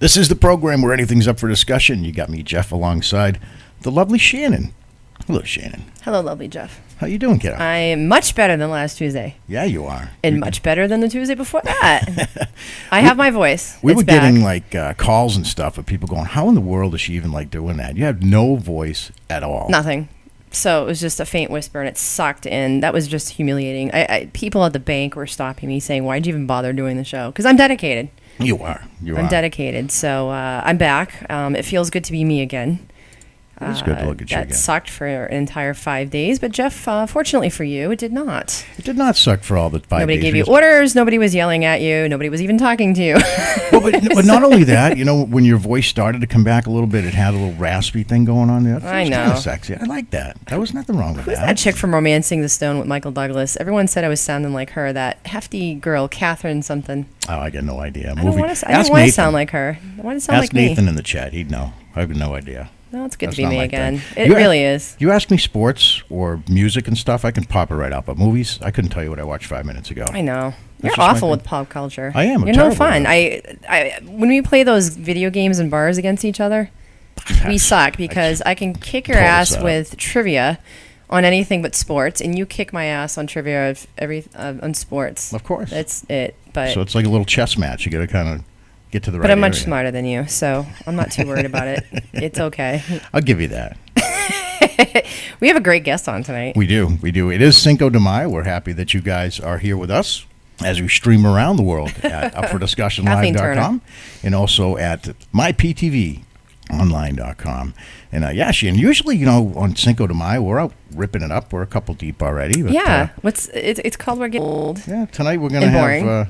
This is the program where anything's up for discussion. You got me, Jeff, alongside the lovely Shannon. Hello, Shannon. Hello, lovely Jeff. How you doing, kiddo? I'm much better than last Tuesday. Yeah, you are. And much better than the Tuesday before that. I have my voice. We It's were back. getting like calls and stuff of people going, how in the world is she even like doing that? You have no voice at all. Nothing. So it was just a faint whisper, and it sucked in. That was just humiliating. People at the bank were stopping me, saying, "Why'd you even bother doing the show?" Because I'm dedicated. You are. I'm dedicated. So I'm back. It feels good to be me again. It's good to look at you again. That sucked for an entire 5 days, but Jeff, fortunately for you, it did not. It did not suck for all the 5 days. Nobody gave you orders. Nobody was yelling at you. Nobody was even talking to you. Well, but not only that, you know, when your voice started to come back a little bit, it had a little raspy thing going on there. I know. Kind of sexy. I like that. There was nothing wrong with Who's that. that chick from Romancing the Stone with Michael Douglas? Everyone said I was sounding like her. That hefty girl, Catherine something. Oh, I got no idea. I don't want to sound like her. I want to sound like me. Ask Nathan in the chat. He'd know. I have no idea. No, it's good to be me like again. That. It really is. You ask me sports or music and stuff, I can pop it right up. But movies, I couldn't tell you what I watched 5 minutes ago. I know. You're awful with pop culture. I am. You're no fun. When we play those video games in bars against each other, we suck because I can kick your ass with trivia on anything but sports, and you kick my ass on trivia of on sports. Of course. That's it. But so it's like a little chess match. You got to kind of get to the right But I'm much area. smarter than you, so I'm not too worried about it. It's okay. I'll give you that. We have a great guest on tonight. We do. It is Cinco de Mayo. We're happy that you guys are here with us as we stream around the world at upfordiscussionlive.com and also at myptvonline.com. And Shannon, usually, you know, on Cinco de Mayo, we're out ripping it up. We're a couple deep already. But, yeah. It's called We're Getting Old. Yeah, tonight we're going to have,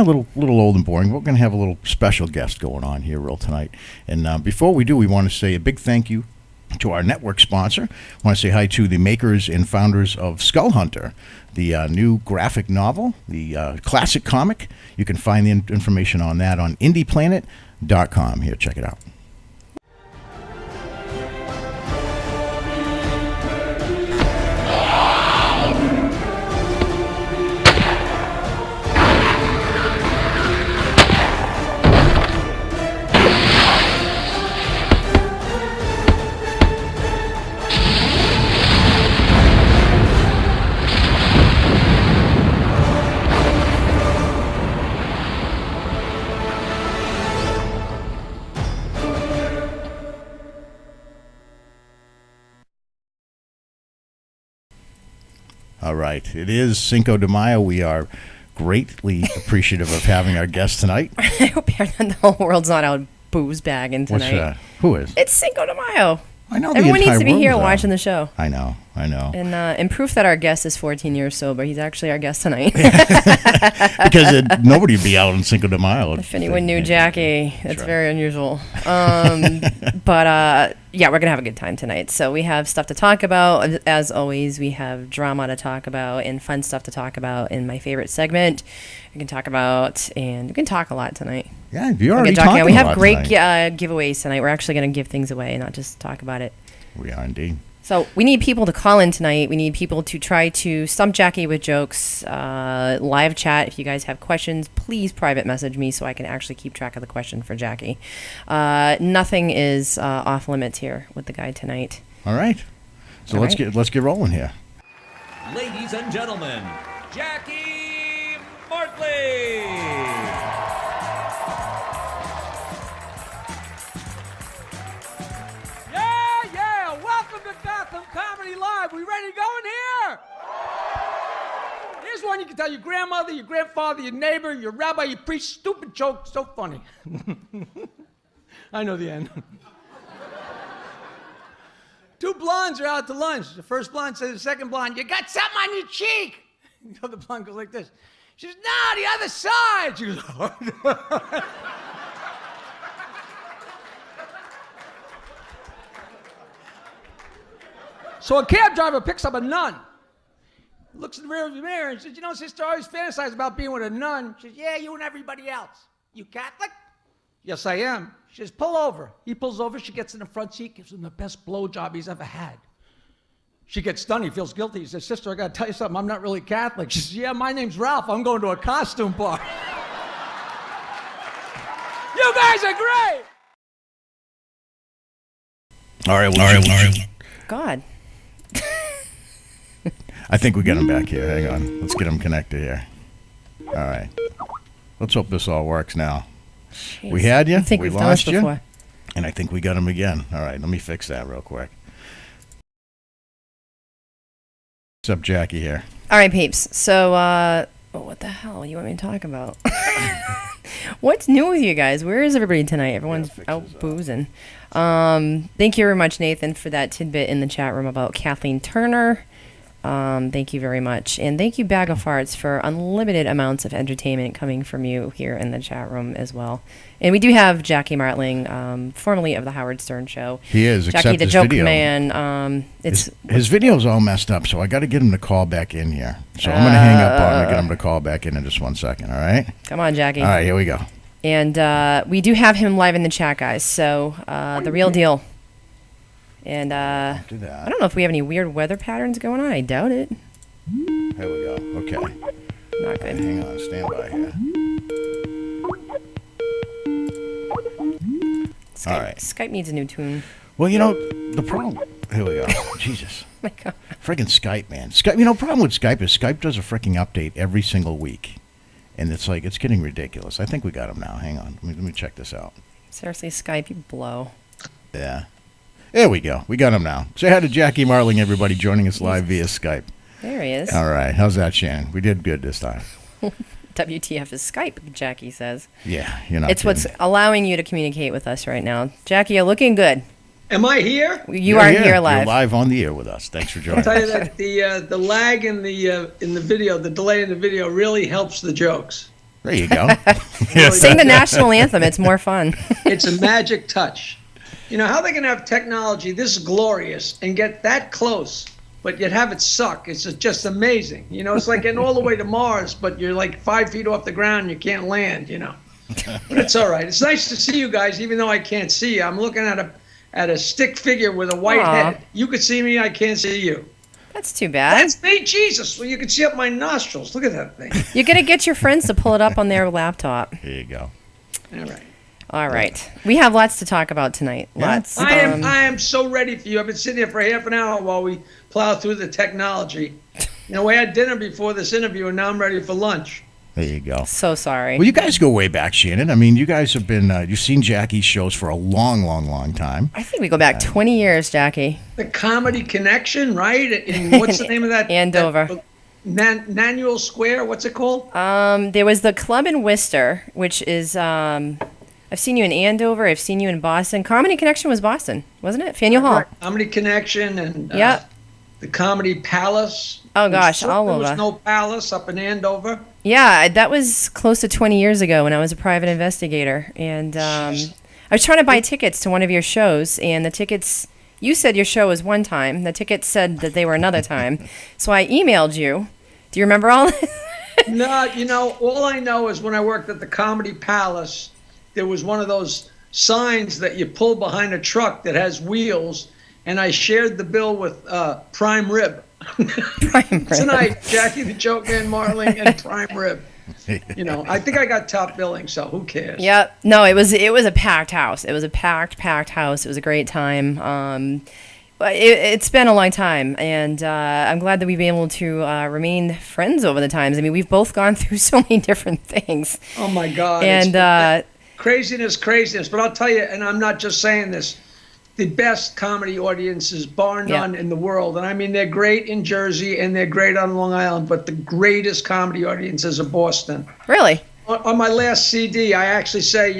a little old and boring. We're going to have a little special guest going on here tonight. And before we do, we want to say a big thank you to our network sponsor. I want to say hi to the makers and founders of Skull Hunter, the new graphic novel, the classic comic. You can find the information on that on indieplanet.com. Here, check it out. All right. It is Cinco de Mayo. We are greatly appreciative of having our guest tonight. I hope the whole world's not out booze bagging tonight. What's that? Who is? It's Cinco de Mayo. I know. Everyone needs to be here watching the show. I know. And proof that our guest is 14 years sober. He's actually our guest tonight. Because nobody would be out on Cinco de Mayo. If anyone knew Jackie, that's very unusual. But we're going to have a good time tonight. So we have stuff to talk about. As always, we have drama to talk about and fun stuff to talk about in my favorite segment. We can talk about, and we can talk a lot tonight. Yeah, you're already talking We have great tonight. giveaways tonight. We're actually going to give things away, not just talk about it. We are indeed. So we need people to call in tonight. We need people to try to stump Jackie with jokes. Live chat. If you guys have questions, please private message me so I can actually keep track of the question for Jackie. Nothing is off limits here with the guy tonight. All right. So let's get rolling here. Ladies and gentlemen, Jackie Martling. Comedy Live. We ready to go in here? Here's one you can tell your grandmother, your grandfather, your neighbor, your rabbi, your priest. Stupid joke, so funny. I know the end. Two blondes are out to lunch. The first blonde says to the second blonde, "You got something on your cheek." The other blonde goes like this. She says, "No, the other side." She goes, So a cab driver picks up a nun. Looks in the rear view mirror and says, "You know, sister, I always fantasize about being with a nun." She says, "Yeah, you and everybody else. You Catholic?" "Yes, I am." She says, "Pull over." He pulls over. She gets in the front seat, gives him the best blowjob he's ever had. She gets stunned. He feels guilty. He says, "Sister, I got to tell you something. I'm not really Catholic." She says, "Yeah, my name's Ralph. I'm going to a costume party." You You guys are great. All right. God. I think we got him back here. Hang on. Let's get him connected here. All right. Let's hope this all works now. Jeez. We had you. I think We we've done this lost you. before. And I think we got him again. All right. Let me fix that real quick. What's up, Jackie here? All right, peeps. So, what the hell you want me to talk about? What's new with you guys? Where is everybody tonight? Everyone's out boozing. Thank you very much, Nathan, for that tidbit in the chat room about Kathleen Turner. Thank you very much. And thank you, Bag of Farts, for unlimited amounts of entertainment coming from you here in the chat room as well. And we do have Jackie Martling, formerly of the Howard Stern Show. He is, Jackie except the his Joke video. Man. His video's all messed up, so I got to get him to call back in here. So I'm going to hang up on him and get him to call back in just 1 second, all right? Come on, Jackie. All right, here we go. And we do have him live in the chat, guys. So the real deal. And Do that. I don't know if we have any weird weather patterns going on. I doubt it. Here we go. Okay. Not good. Hang on. Stand by here. Skype, All right. Skype needs a new tune. Well, the problem. Here we go. Jesus. Oh my God. Freaking Skype, man. Skype. Problem with Skype is Skype does a freaking update every single week. And it's like, it's getting ridiculous. I think we got him now. Hang on. Let me check this out. Seriously, Skype, you blow. Yeah. There we go. We got him now. Say hi to Jackie Martling, everybody, joining us live via Skype. There he is. All right. How's that, Shannon? We did good this time. WTF is Skype, Jackie says. Yeah, you're not It's what's kidding. allowing you to communicate with us right now. Jackie, you're looking good. Am I here? You You're are here live. You're live on the air with us. Thanks for joining I'll tell you us. that the lag in the video, the delay in the video, really helps the jokes. There you go. Sing the national anthem. It's more fun. It's a magic touch. You know how they can have technology this glorious and get that close, but yet have it suck. It's just amazing. It's like getting all the way to Mars, but you're like 5 feet off the ground and you can't land. But it's all right. It's nice to see you guys, even though I can't see you. I'm looking at a stick figure with a white Aw. head. You could see me, I can't see you. That's too bad. That's me, Jesus. Well, you can see up my nostrils. Look at that thing. You're going to get your friends to pull it up on their laptop. Here you go. All right. All right. We have lots to talk about tonight. Yeah. Lots. I am so ready for you. I've been sitting here for half an hour while we plow through the technology. We had dinner before this interview, and now I'm ready for lunch. There you go. So sorry. Well, you guys go way back, Shannon. I mean, you guys have been, you've seen Jackie's shows for a long, long, long time. I think we go back 20 years, Jackie. The Comedy Connection, right? In what's the name of that? Andover. Nanual Square. What's it called? There was the club in Worcester, which is, I've seen you in Andover. I've seen you in Boston. Comedy Connection was Boston, wasn't it? Faneuil Hall. Comedy Connection and Yep. the Comedy Palace. Oh, gosh, all There was over. no palace up in Andover. Yeah, that was close to 20 years ago when I was a private investigator. And I was trying to buy tickets to one of your shows, and the tickets, you said your show was one time. The tickets said that they were another time. So I emailed you. Do you remember all this? No, all I know is when I worked at the Comedy Palace, there was one of those signs that you pull behind a truck that has wheels, and I shared the bill with Prime Rib. Prime Rib. Tonight, Jackie the Joke Man Martling and Prime Rib. I think I got top billing, so who cares? Yep. No, it was a packed house. It was a packed house. It was a great time. But it's been a long time, and I'm glad that we've been able to remain friends over the times. I mean, we've both gone through so many different things. Oh my God! And craziness. But I'll tell you, and I'm not just saying this. The best comedy audiences, bar none, in the world. And I mean, they're great in Jersey and they're great on Long Island, but the greatest comedy audiences are Boston. Really? On my last CD, I actually say,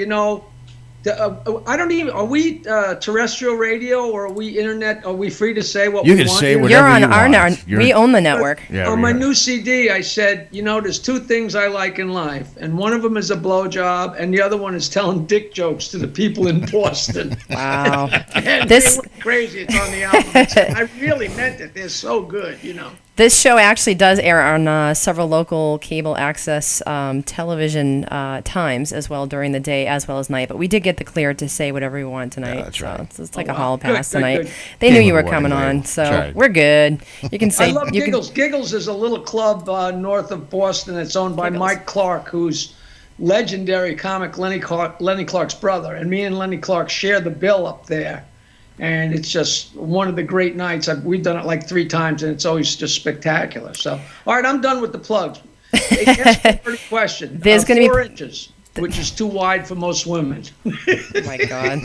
I don't even, are we terrestrial radio or are we internet? Are we free to say what we You want? can say here? whatever You're on you our want. we own the network. Yeah, On my yeah. new CD, I said, there's two things I like in life, and one of them is a blowjob, and the other one is telling dick jokes to the people in Boston. Wow. And This- they went crazy. It's on the album. I really meant it. They're so good, This show actually does air on several local cable access television times as well during the day as well as night. But we did get the clear to say whatever we want tonight. Yeah, that's right. So it's like Oh, a wow. hall Good, pass good, tonight. good. They Came knew you with were a coming warning on, label. so That's right. we're good. You can say I love you can, Giggles. Giggles is a little club north of Boston that's owned by Giggles. Mike Clark, who's legendary comic Lenny Clark's brother, and me and Lenny Clark share the bill up there. And it's just one of the great nights. We've done it like 3 times, and it's always just spectacular. So, all right, I'm done with the plugs. Answer the first question. There's going to be 4 inches, which is too wide for most women. Oh my God.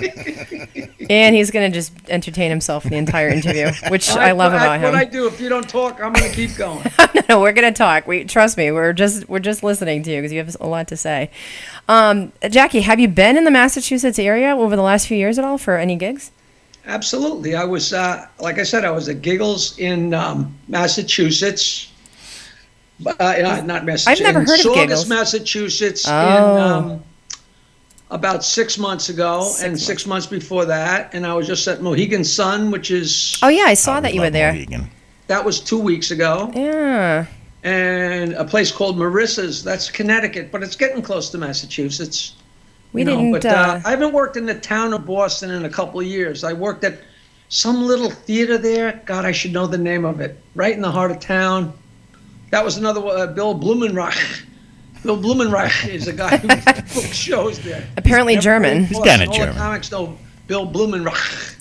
And he's going to just entertain himself the entire interview, which I love about him. What I do, if you don't talk, I'm going to keep going. No, we're going to talk. Trust me, we're just listening to you because you have a lot to say. Jackie, have you been in the Massachusetts area over the last few years at all for any gigs? Absolutely. I was, like I said, I was at Giggles in Massachusetts. Not Massachusetts. I've never heard of Saugus, Giggles. Massachusetts, in about 6 months ago, and 6 months before that. And I was just at Mohegan Sun, which is... Oh, yeah, I saw that you were there. Mohegan. That was 2 weeks ago. Yeah. And a place called Marissa's, that's Connecticut, but it's getting close to Massachusetts. But I haven't worked in the town of Boston in a couple of years. I worked at some little theater there. God, I should know the name of it. Right in the heart of town. That was another Bill Blumenreich. Bill Blumenreich is a guy who books shows there. Apparently German. He's kind of All German. the comics know Bill Blumenreich.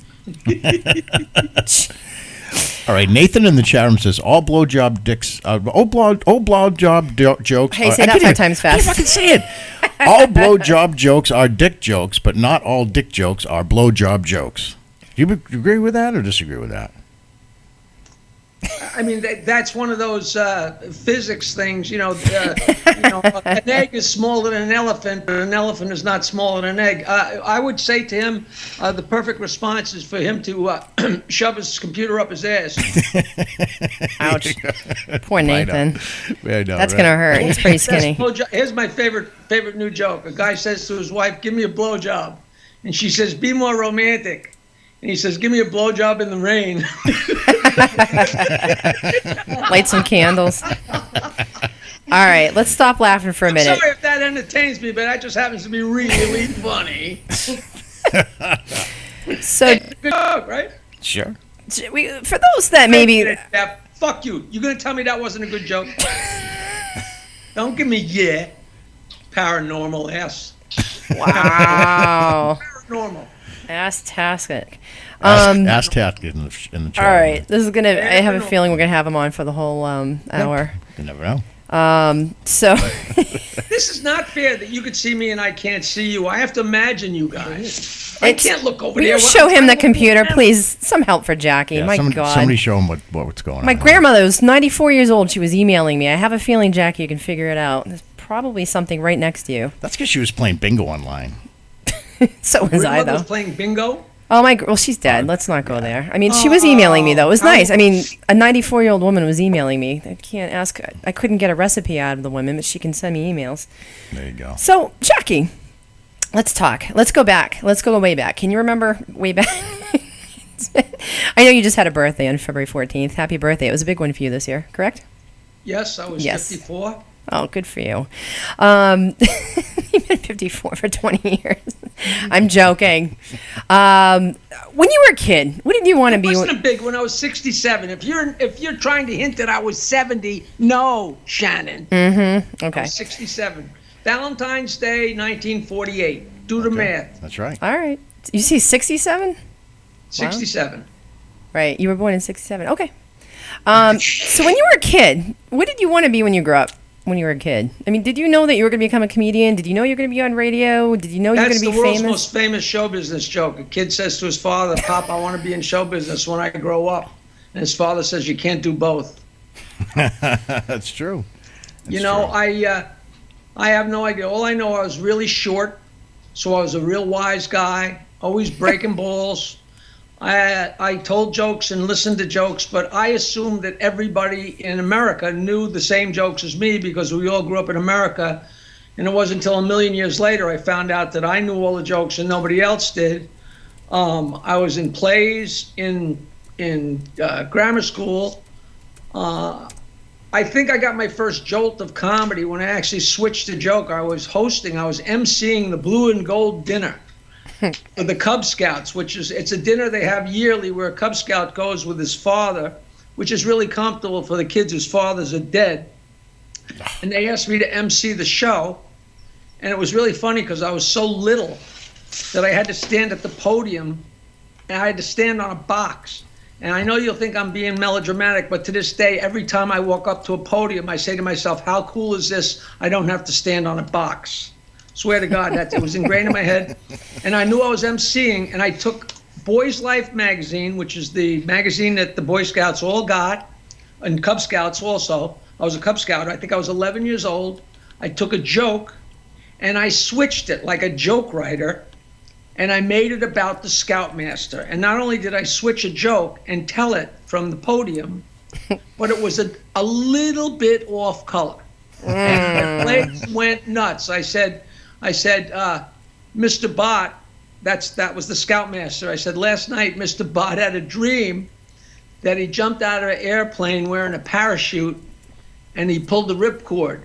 All right, Nathan in the chat room says all blowjob dicks, blowjob jokes. Hey, say that 5 times fast. I can't fucking say it. All blowjob jokes are dick jokes, but not all dick jokes are blowjob jokes. Do you agree with that or disagree with that? I mean, that's one of those physics things, an egg is smaller than an elephant, but an elephant is not smaller than an egg. I would say to him, the perfect response is for him to shove his computer up his ass. Ouch. Poor Nathan. I know, That's going to hurt. He's pretty skinny. Here's my favorite new joke. A guy says to his wife, give me a blowjob. And she says, be more romantic. And he says, give me a blowjob in the rain. Light some candles. All right, let's stop laughing for a minute. I'm sorry if that entertains me, but that just happens to be really funny. So, Good joke, right? Sure. for those that maybe... Fuck you. You're going to tell me that wasn't a good joke? Don't give me paranormal ass. Wow. Paranormal. Ass-tastic. Ask Tat in the chat. All right, this is gonna. I have a feeling we're gonna have him on for the whole hour. You never know. So This is not fair that you could see me and I can't see you. I have to imagine you guys. I can't look over will there. you show him the computer, please? Some help for Jackie. Yeah, My God. Somebody show him what's going on. My grandmother was 94 years old. She was emailing me. I have a feeling, Jackie, you can figure it out. There's probably something right next to you. That's because she was playing bingo online. So was I, though. Was playing bingo? Oh, well, she's dead. Let's not go there. I mean, she was emailing me, though. It was nice. I mean, a 94-year-old woman was emailing me. I couldn't get a recipe out of the woman, but she can send me emails. There you go. So, Jackie, let's talk. Let's go back. Let's go way back. Can you remember way back? I know you just had a birthday on February 14th. Happy birthday. It was a big one for you this year, correct? Yes, I was 54. Oh, good for you. You've been 54 for 20 years. I'm joking. When you were a kid, what did you want to be? It wasn't a big when I was 67. If you're trying to hint that I was 70, no, Shannon. Mm-hmm. Okay. I was 67. Valentine's Day, 1948. Do the math. That's right. All right. You see 67? 67. Wow. Right. You were born in 67. Okay. So when you were a kid, what did you want to be when you grew up? When you were a kid, I mean, did you know that you were going to become a comedian? Did you know you were going to be on radio? Did you know you were going to be famous? That's the world's most famous show business joke. A kid says to his father, "Pop, I want to be in show business when I grow up," and his father says, "You can't do both." That's true. True. I have no idea. All I know, I was really short, so I was a real wise guy, always breaking balls. I told jokes and listened to jokes, but I assumed that everybody in America knew the same jokes as me because we all grew up in America. And it wasn't until a million years later I found out that I knew all the jokes and nobody else did. I was in plays in grammar school. I think I got my first jolt of comedy when I actually switched to joke. I was emceeing the Blue and Gold dinner. For the Cub Scouts, it's a dinner they have yearly where a Cub Scout goes with his father, which is really comfortable for the kids whose fathers are dead. And they asked me to MC the show. And it was really funny because I was so little that I had to stand at the podium, and I had to stand on a box. And I know you'll think I'm being melodramatic, but to this day, every time I walk up to a podium, I say to myself, how cool is this? I don't have to stand on a box. Swear to God, it was ingrained in my head. And I knew I was emceeing, and I took Boys Life magazine, which is the magazine that the Boy Scouts all got, and Cub Scouts also. I was a Cub Scout. I think I was 11 years old. I took a joke, and I switched it like a joke writer, and I made it about the Scoutmaster. And not only did I switch a joke and tell it from the podium, but it was a little bit off color. And my legs went nuts. I said, Mr. Bott, that was the Scoutmaster. I said, last night, Mr. Bott had a dream that he jumped out of an airplane wearing a parachute, and he pulled the ripcord.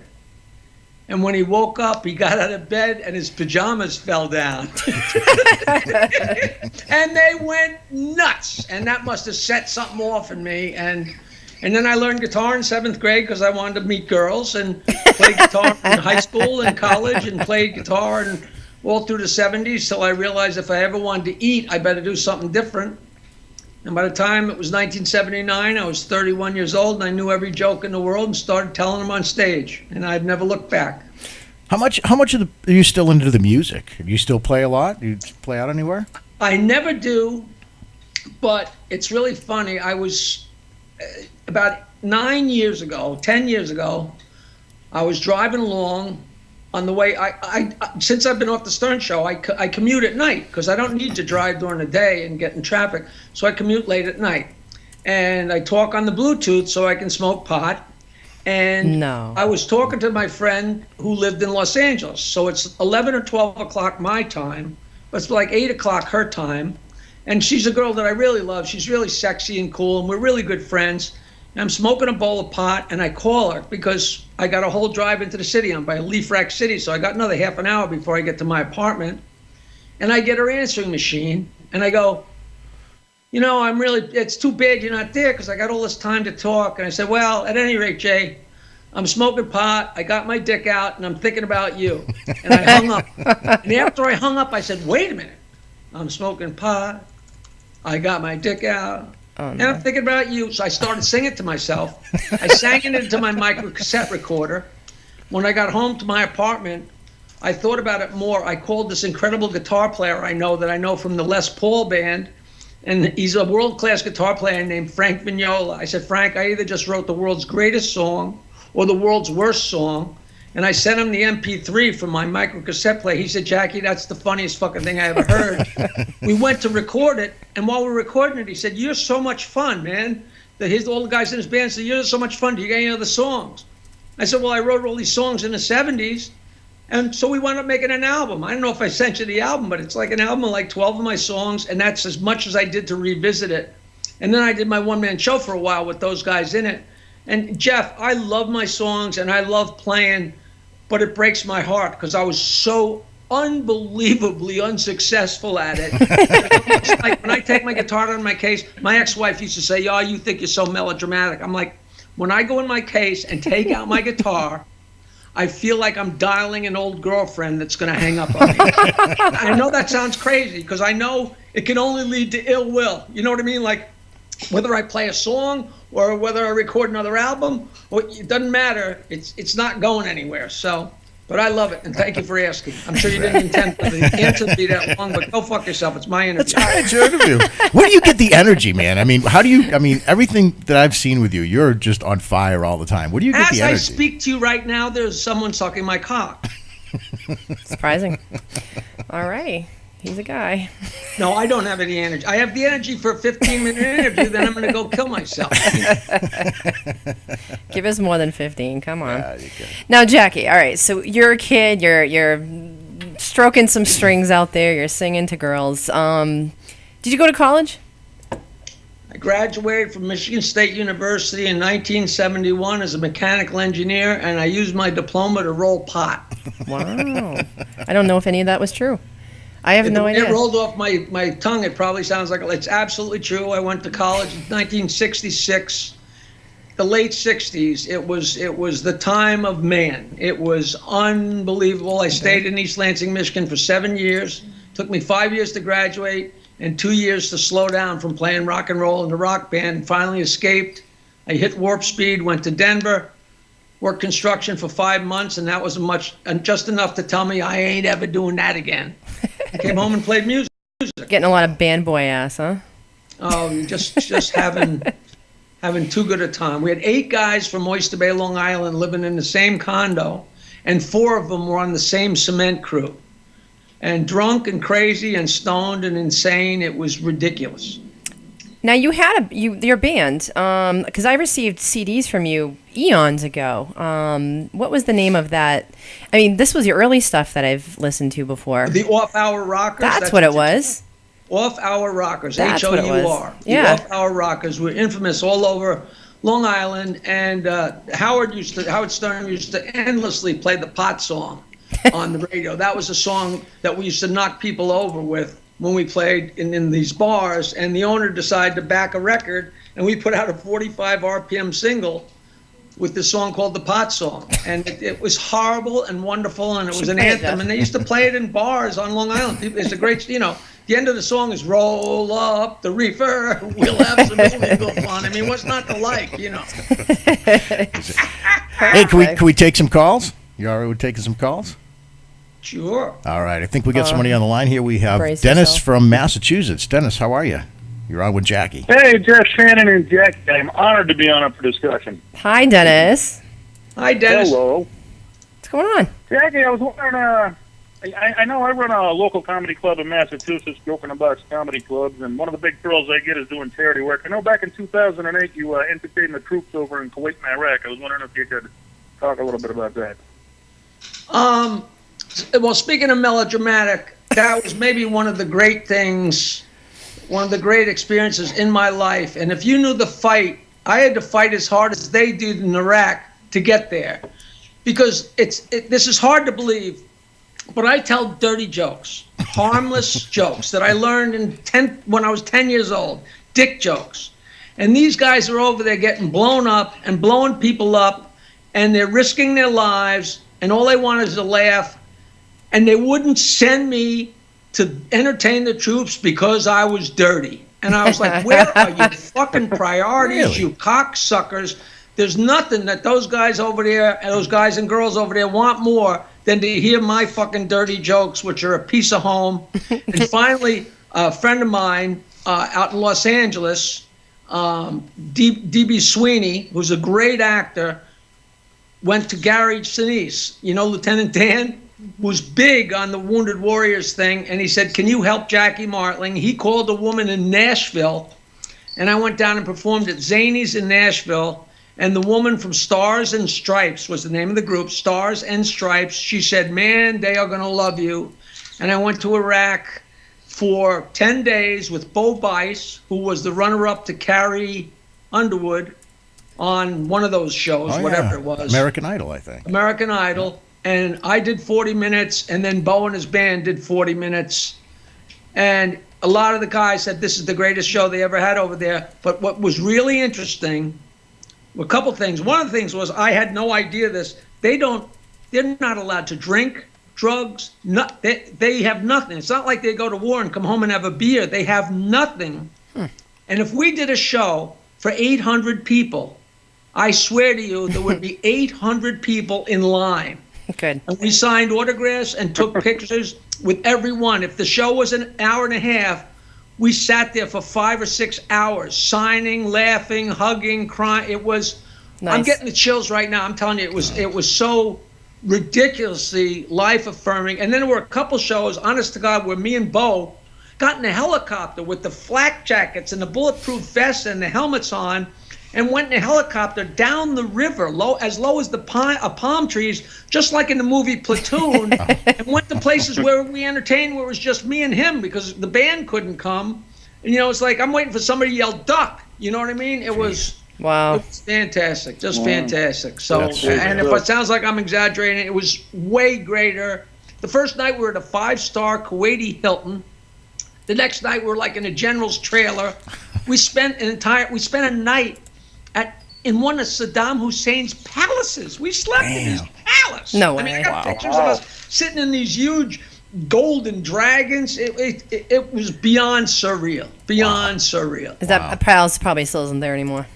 And when he woke up, he got out of bed and his pajamas fell down. And they went nuts. And that must have set something off in me. And then I learned guitar in 7th grade because I wanted to meet girls, and played guitar in high school and college, and played guitar and all through the 70s till I realized if I ever wanted to eat, I better do something different. And by the time it was 1979, I was 31 years old, and I knew every joke in the world and started telling them on stage. And I've never looked back. How much are you still into the music? Do you still play a lot? Do you play out anywhere? I never do, but it's really funny. I was about 10 years ago, I was driving along on the way. I since I've been off the Stern Show, I commute at night because I don't need to drive during the day and get in traffic. So I commute late at night, and I talk on the Bluetooth so I can smoke pot. And I was talking to my friend who lived in Los Angeles. So it's 11 or 12 o'clock my time, but it's like 8 o'clock her time. And she's a girl that I really love. She's really sexy and cool, and we're really good friends. And I'm smoking a bowl of pot, and I call her because I got a whole drive into the city. I'm by Leaf Rack City, so I got another half an hour before I get to my apartment. And I get her answering machine, and I go, it's too bad you're not there because I got all this time to talk. And I said, well, at any rate, Jay, I'm smoking pot, I got my dick out, and I'm thinking about you. And I hung up. And after I hung up, I said, wait a minute. I'm smoking pot, I got my dick out, and I'm thinking about you. So I started singing to myself. I sang it into my micro cassette recorder. When I got home to my apartment, I thought about it more. I called this incredible guitar player I know from the Les Paul band, and he's a world-class guitar player named Frank Vignola. I said, Frank, I either just wrote the world's greatest song or the world's worst song. And I sent him the MP3 from my micro cassette player. He said, Jackie, that's the funniest fucking thing I ever heard. We went to record it, and while we were recording it, he said, you're so much fun, man. All the guys in his band said, you're so much fun. Do you got any other songs? I said, well, I wrote all these songs in the 70s, and so we wound up making an album. I don't know if I sent you the album, but it's like an album of like 12 of my songs, and that's as much as I did to revisit it. And then I did my one-man show for a while with those guys in it. And Jeff, I love my songs, and I love playing, but it breaks my heart because I was so unbelievably unsuccessful at it. It's like when I take my guitar out of my case, my ex-wife used to say, "Oh, you think you're so melodramatic." I'm like, when I go in my case and take out my guitar, I feel like I'm dialing an old girlfriend that's going to hang up on me. I know that sounds crazy because I know it can only lead to ill will. You know what I mean? Like whether I play a song or whether I record another album, it doesn't matter. It's not going anywhere. So, but I love it, and thank you for asking. I'm sure you didn't intend for the answer to be that long, but go fuck yourself. It's my interview. That's all right, it's your interview. Where do you get the energy, man? I mean, everything that I've seen with you, you're just on fire all the time. Where do you get the energy? As I speak to you right now, there's someone sucking my cock. Surprising. All right. He's a guy. No, I don't have any energy. I have the energy for a 15-minute interview, then I'm going to go kill myself. Give us more than 15. Come on. Now, Jackie, all right, so you're a kid. You're stroking some strings out there. You're singing to girls. Did you go to college? I graduated from Michigan State University in 1971 as a mechanical engineer, and I used my diploma to roll pot. Wow. I don't know if any of that was true. I have no idea. It rolled off my tongue. It probably sounds like it's absolutely true. I went to college in 1966. the late 60s, it was the time of man. It was unbelievable. I stayed in East Lansing, Michigan for 7 years. Took me 5 years to graduate and 2 years to slow down from playing rock and roll in the rock band, and finally escaped. I hit warp speed, went to Denver, worked construction for 5 months, and that was just enough to tell me I ain't ever doing that again. I came home and played music. Getting a lot of band boy ass, huh? Oh, just having too good a time. We had 8 guys from Oyster Bay, Long Island, living in the same condo, and 4 of them were on the same cement crew. And drunk and crazy and stoned and insane, it was ridiculous. Now you had your band, because I received CDs from you eons ago. What was the name of that? I mean, this was your early stuff that I've listened to before. The Off-Hour Rockers. That's what it was. Off-Hour Rockers, That's what it was. H-O-U-R. Yeah. The Off-Hour Rockers were infamous all over Long Island, and Howard Stern used to endlessly play the pot song on the radio. That was a song that we used to knock people over with when we played in these bars, and the owner decided to back a record, and we put out a 45 RPM single with this song called The Pot Song. And it was horrible and wonderful, and it was an anthem, and they used to play it in bars on Long Island. It's a great, the end of the song is roll up the reefer, we'll have some illegal fun. I mean, what's not to like, Hey, can we take some calls? You all right with taking some calls? Sure. All right. I think we got somebody on the line here. We have brace Dennis yourself. from Massachusetts. Dennis, how are you? You're on with Jackie. Hey, Jeff, Shannon, and Jackie. I'm honored to be on up for discussion. Hi, Dennis. Hi, Dennis. Hello. What's going on? Jackie, I was wondering, I know I run a local comedy club in Massachusetts, Broken Box Comedy Clubs, and one of the big thrills I get is doing charity work. I know back in 2008 you entertained the troops over in Kuwait and Iraq. I was wondering if you could talk a little bit about that. Well, speaking of melodramatic, that was maybe one of the great things, one of the great experiences in my life. And if you knew the fight, I had to fight as hard as they did in Iraq to get there. Because this is hard to believe, but I tell dirty jokes, harmless jokes that I learned when I was 10 years old, dick jokes. And these guys are over there getting blown up and blowing people up, and they're risking their lives, and all they want is a laugh. And they wouldn't send me to entertain the troops because I was dirty. And I was like, where are your fucking priorities, Really? you cocksuckers? There's nothing that those guys over there, and those guys and girls over there want more than to hear my fucking dirty jokes, which are a piece of home. And finally, a friend of mine out in Los Angeles, D.B. Sweeney, who's a great actor, went to Gary Sinise, Lieutenant Dan, was big on the Wounded Warriors thing, and he said, can you help Jackie Martling? He called a woman in Nashville, and I went down and performed at Zany's in Nashville, and the woman from Stars and Stripes was the name of the group, Stars and Stripes. She said, man, they are going to love you. And I went to Iraq for 10 days with Bo Bice, who was the runner-up to Carrie Underwood on one of those shows, whatever it was. American Idol, I think. American Idol. And I did 40 minutes, and then Bo and his band did 40 minutes. And a lot of the guys said this is the greatest show they ever had over there. But what was really interesting were a couple things. One of the things was I had no idea this. They're not allowed to drink, drugs. They have nothing. It's not like they go to war and come home and have a beer. They have nothing. And if we did a show for 800 people, I swear to you, there would be 800 people in line. Good. And we signed autographs and took pictures with everyone. If the show was an hour and a half, we sat there for 5 or 6 hours, signing, laughing, hugging, crying. It was, Nice. I'm getting the chills right now. I'm telling you, it was so ridiculously life-affirming. And then there were a couple shows, honest to God, where me and Bo got in a helicopter with the flak jackets and the bulletproof vests and the helmets on, and went in a helicopter down the river, as low as the palm trees, just like in the movie Platoon, and went to places where we entertained where it was just me and him because the band couldn't come. And, it's like I'm waiting for somebody to yell, duck. You know what I mean? It was fantastic, just fantastic. So, and if it sounds like I'm exaggerating, it was way greater. The first night we were at a 5-star Kuwaiti Hilton. The next night we were like in a general's trailer. We spent a night at in one of Saddam Hussein's palaces. We slept in his palace. No I mean, I way. got pictures of us sitting in these huge golden dragons. It was beyond surreal. Beyond surreal. Is that palace probably still isn't there anymore?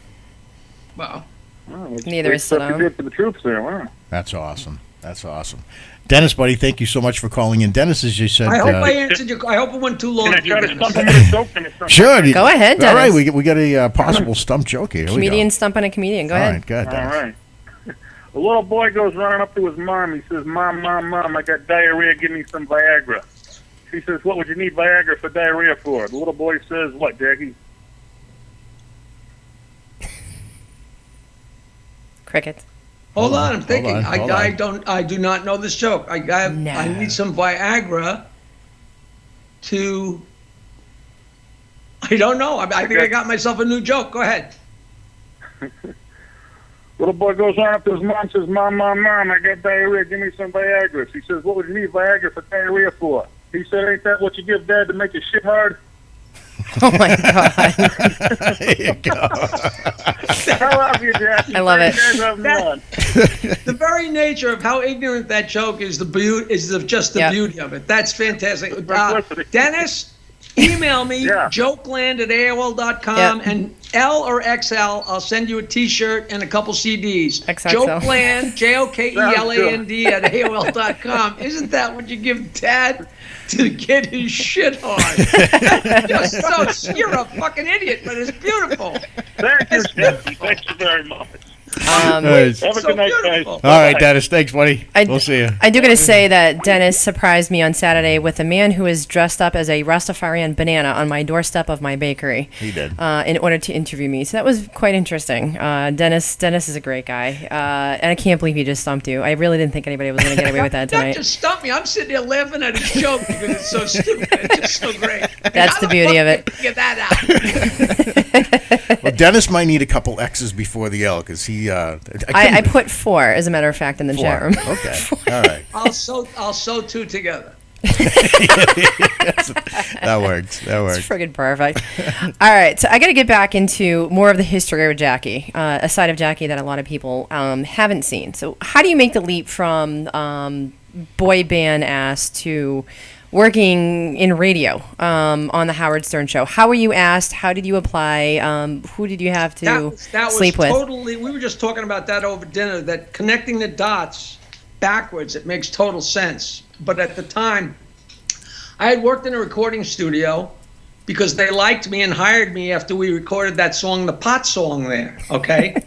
Wow. Well, it's Neither great is stuff you Saddam. did for the troops there. Wow. That's awesome. That's awesome. Dennis, buddy, thank you so much for calling in. Dennis, as you said, I hope I answered your. I hope it went too long. Can I for you, try to Dennis. stump him with a joke or something? sure. Go ahead, All right, Dennis. we got a possible stump joke here. Here we go. Comedian stumping a comedian. Go All ahead. right, go ahead, All Dennis. right. A little boy goes running up to his mom. He says, Mom, I got diarrhea. Give me some Viagra. She says, what would you need Viagra for diarrhea for? The little boy says, what, Jackie? Cricket. Hold on, I'm thinking. hold on. I do not know this joke. I need some Viagra to. I don't know. I think I got myself a new joke. Go ahead. Little boy goes on up to his mom, says, Mom, I got diarrhea. Give me some Viagra. She says, what would you need Viagra for diarrhea for? He said, ain't that what you give Dad to make his shit hard? Oh my God. There you go. I love you, Jackie. I love it. You guys have fun. The very nature of how ignorant that joke is, just the Yep. beauty of it. That's fantastic. Simplicity. Dennis, email me, Yeah. jokeland@aol.com, Yep. and L or XL, I'll send you a T-shirt and a couple CDs. XXL. Jokeland, JOKELAND at AOL.com. Isn't that what you give Dad to get his shit on? You're a fucking idiot, but it's beautiful. Thank you, Jackie. Thank you very much. Nice. Have a So good night, beautiful. guys. All right, Dennis. Thanks, buddy. We'll see you. I do got to say that Dennis surprised me on Saturday with a man who was dressed up as a Rastafarian banana on my doorstep of my bakery. He did. In order to interview me. So that was quite interesting. Dennis is a great guy. And I can't believe he just stumped you. I really didn't think anybody was going to get away with that Not tonight. just stump me. I'm sitting there laughing at his joke because it's so stupid. It's just so great. That's the beauty of it. Get that out. Well, Dennis might need a couple X's before the L because he. I put 4, as a matter of fact, in the chat room. Okay. All right. I'll sew two together. That works. It's friggin' perfect. All right, so I got to get back into more of the history of Jackie, a side of Jackie that a lot of people haven't seen. So how do you make the leap from boy band ass to working in radio on the Howard Stern show? How were you asked? How did you apply? Who did you have to That sleep was with? totally. We were just talking about that over dinner. That connecting the dots backwards, it makes total sense. But at the time, I had worked in a recording studio because they liked me and hired me after we recorded that song, the Pot Song, there. Okay.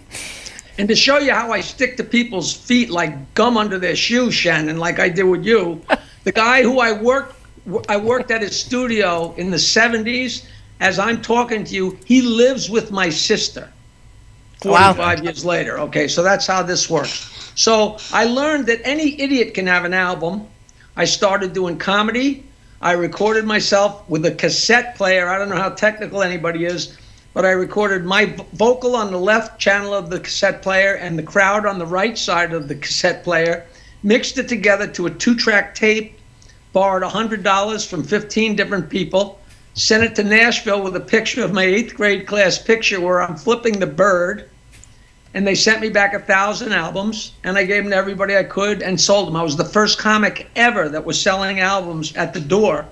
And to show you how I stick to people's feet like gum under their shoes, Shannon, like I did with you, the guy who I worked at his studio in the 70s. As I'm talking to you, he lives with my sister 45 years later. Okay, so that's how this works. So I learned that any idiot can have an album. I started doing comedy. I recorded myself with a cassette player. I don't know how technical anybody is, but I recorded my vocal on the left channel of the cassette player and the crowd on the right side of the cassette player, mixed it together to a 2-track tape, borrowed $100 from 15 different people, sent it to Nashville with a picture of my 8th grade class picture where I'm flipping the bird, and they sent me back 1,000 albums, and I gave them to everybody I could and sold them. I was the first comic ever that was selling albums at the door,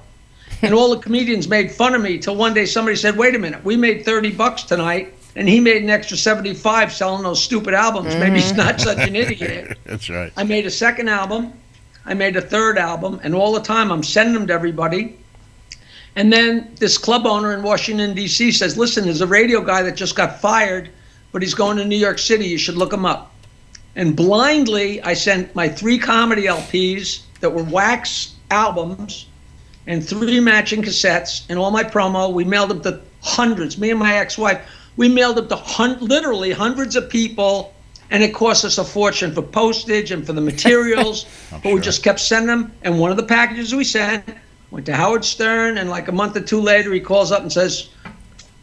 and all the comedians made fun of me till one day somebody said, wait a minute, we made $30 tonight, and he made an extra 75 selling those stupid albums. Maybe he's not such an idiot. That's right. I made a second album. I made a third album, and all the time I'm sending them to everybody. And then this club owner in Washington, D.C. says, listen, there's a radio guy that just got fired, but he's going to New York City. You should look him up. And blindly, I sent my 3 comedy LPs that were wax albums and 3 matching cassettes and all my promo. We mailed them to hundreds, me and my ex-wife. We mailed them to literally hundreds of people. And it cost us a fortune for postage and for the materials, but we just kept sending them. And one of the packages we sent went to Howard Stern, and like a month or 2 later, he calls up and says,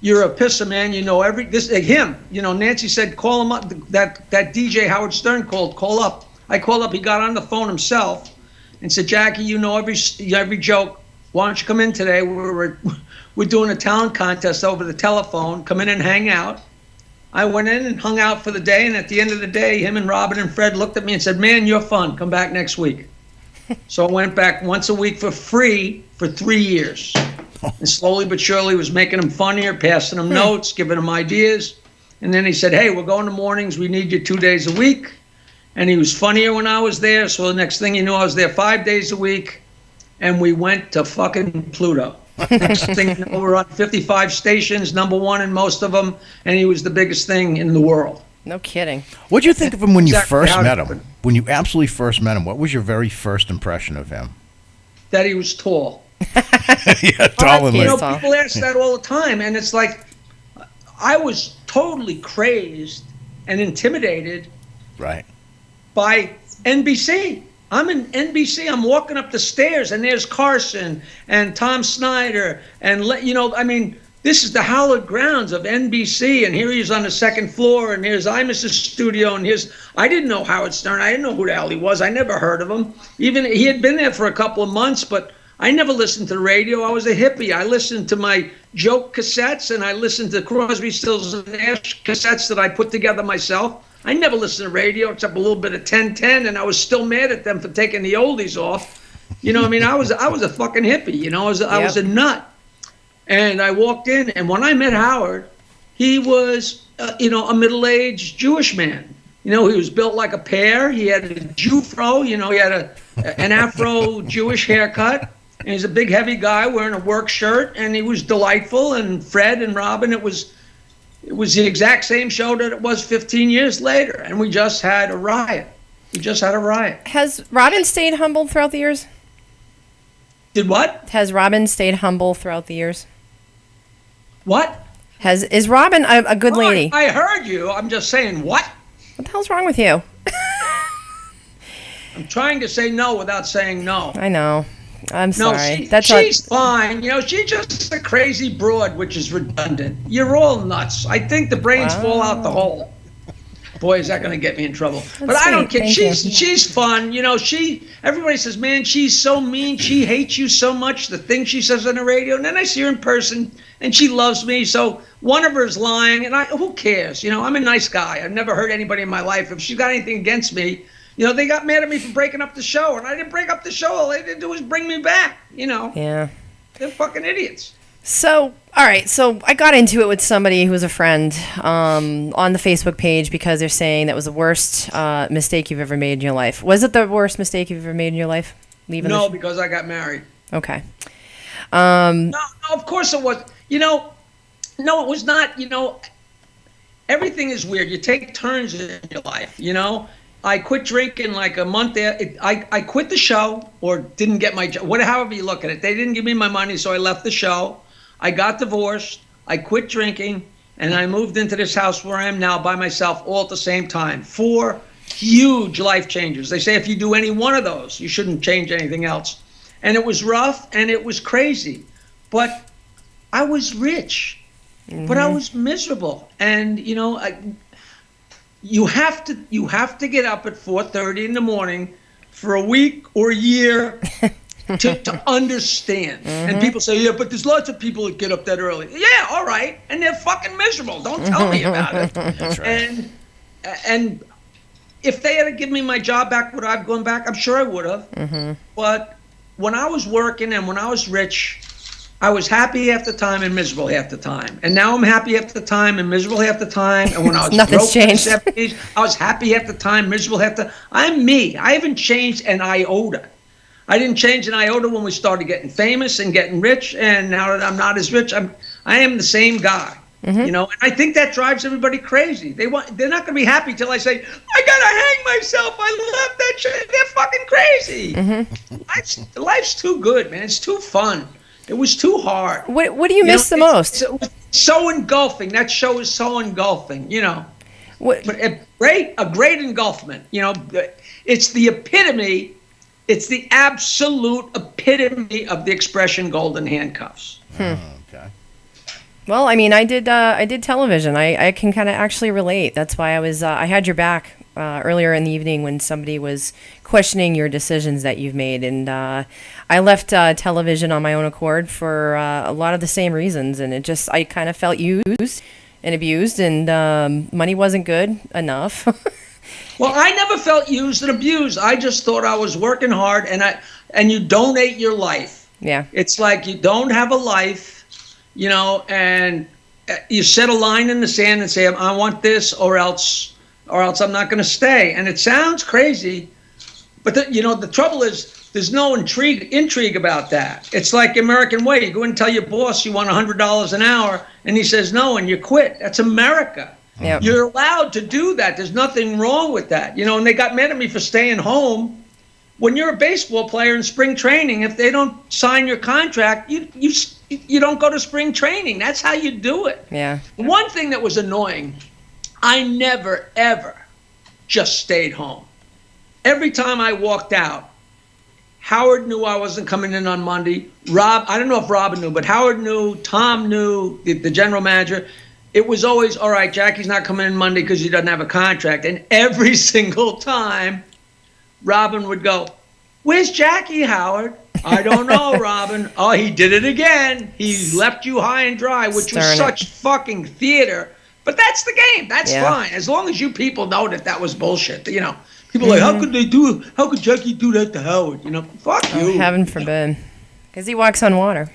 "You're a pisser, man. You know him. You know, Nancy said, call him up. That DJ Howard Stern call up. I called up. He got on the phone himself and said, Jackie, you know every joke. Why don't you come in today? We're doing a talent contest over the telephone. Come in and hang out. I went in and hung out for the day, and at the end of the day, him and Robin and Fred looked at me and said, "Man, you're fun. Come back next week." So I went back once a week for free for 3 years. And slowly but surely was making them funnier, passing them notes, giving them ideas. And then he said, "Hey, we're going to mornings. We need you 2 days a week." And he was funnier when I was there. So the next thing you know, I was there 5 days a week. And we went to fucking Pluto. Next thing you know, we're on 55 stations, #1 in most of them. And he was the biggest thing in the world. No kidding. What'd you think of him when you Exactly first how it met him? happened. When you absolutely first met him, what was your very first impression of him? That he was tall. Yeah, tall and He You is know, like, tall. people ask that all the time, and it's like, I was totally crazed and intimidated right. by NBC. I'm in NBC. I'm walking up the stairs, and there's Carson and Tom Snyder, and this is the hallowed grounds of NBC, and here he is on the second floor, and here's Imus's studio, and I didn't know Howard Stern. I didn't know who the hell he was. I never heard of him. Even he had been there for a couple of months, but I never listened to the radio. I was a hippie. I listened to my joke cassettes, and I listened to Crosby, Stills, and Nash cassettes that I put together myself. I never listened to radio except a little bit of 1010, and I was still mad at them for taking the oldies off. You know, I was a fucking hippie. You know, I was a nut. And I walked in, and when I met Howard, he was, a middle-aged Jewish man. You know, he was built like a pear. He had a Jew fro. You know, he had an Afro Jewish haircut. And he's a big, heavy guy wearing a work shirt, and he was delightful. And Fred and Robin, it was the exact same show that it was 15 years later, and we just had a riot. Has Robin stayed humble throughout the years? Did what? Has Robin stayed humble throughout the years? What? Is Robin a good lady? I heard you. I'm just saying, what? What the hell's wrong with you? I'm trying to say no without saying no. I know. I'm No, sorry. she's fine. You know, she's just a crazy broad, which is redundant. You're all nuts. I think the brains fall out the hole. Boy, is that going to get me in trouble. But I don't care. She's fun. You know, everybody says, man, she's so mean. She hates you so much, the things she says on the radio. And then I see her in person, and she loves me. So one of her is lying, and who cares? You know, I'm a nice guy. I've never hurt anybody in my life. If she's got anything against me, you know, they got mad at me for breaking up the show, and I didn't break up the show. All they did do was bring me back, you know. Yeah. They're fucking idiots. So, all right. So I got into it with somebody who was a friend on the Facebook page because they're saying that was the worst mistake you've ever made in your life. Was it the worst mistake you've ever made in your life? No, because I got married. Okay. No, of course it was. You know, no, it was not. You know, everything is weird. You take turns in your life, you know. I quit drinking like a month there. I quit the show or didn't get my job, however you look at it. They didn't give me my money, so I left the show. I got divorced. I quit drinking, and I moved into this house where I am now by myself all at the same time. 4 huge life changes. They say if you do any one of those, you shouldn't change anything else. And it was rough, and it was crazy. But I was rich, but I was miserable. And, you know, you have to get up at 4:30 in the morning for a week or a year to understand. And people say, yeah, but there's lots of people that get up that early. Yeah, all right. And they're fucking miserable. Don't tell me about it. That's right. And if they had given me my job back, would I have gone back? I'm sure I would have. But when I was working and when I was rich, I was happy half the time and miserable half the time. And now I'm happy half the time and miserable half the time. And when I was Nothing's broke in the changed. 70s, I was happy half the time, miserable half the time. I'm me. I haven't changed an iota. I didn't change an iota when we started getting famous and getting rich. And now that I'm not as rich, I am the same guy. You know, and I think that drives everybody crazy. They're not going to be happy till I say, I gotta hang myself. I love that shit. They're fucking crazy. Life's too good, man. It's too fun. It was too hard. What do you miss the most? It was so engulfing. That show is so engulfing, you know. What, But a great engulfment. You know, it's the epitome. It's the absolute epitome of the expression golden handcuffs. Okay. well, I mean, I did television. I can kind of actually relate. That's why I had your back earlier in the evening when somebody was questioning your decisions that you've made. And I left television on my own accord for a lot of the same reasons. And I kind of felt used. and abused, and money wasn't good enough. Well, I never felt used and abused. I just thought I was working hard, and you donate your life. Yeah. It's like you don't have a life, and you set a line in the sand and say, I want this, or else I'm not going to stay. And it sounds crazy, but the trouble is there's no intrigue about that. It's like American way. You go and tell your boss you want $100 an hour, and he says no, and you quit. That's America. Yep. You're allowed to do that. There's nothing wrong with that. And they got mad at me for staying home. When you're a baseball player in spring training, if they don't sign your contract, you don't go to spring training. That's how you do it. Yeah. One thing that was annoying, I never, ever just stayed home. Every time I walked out, Howard knew I wasn't coming in on Monday. I don't know if Robin knew, but Howard knew, Tom knew, the general manager. It was always, all right, Jackie's not coming in Monday because he doesn't have a contract. And every single time, Robin would go, where's Jackie, Howard? I don't know, Robin. Oh, he did it again. He left you high and dry, which was such fucking theater. But that's the game. That's fine. As long as you people know that was bullshit. People are like, how could Jackie do that to Howard? Fuck you. Heaven forbid. Because he walks on water.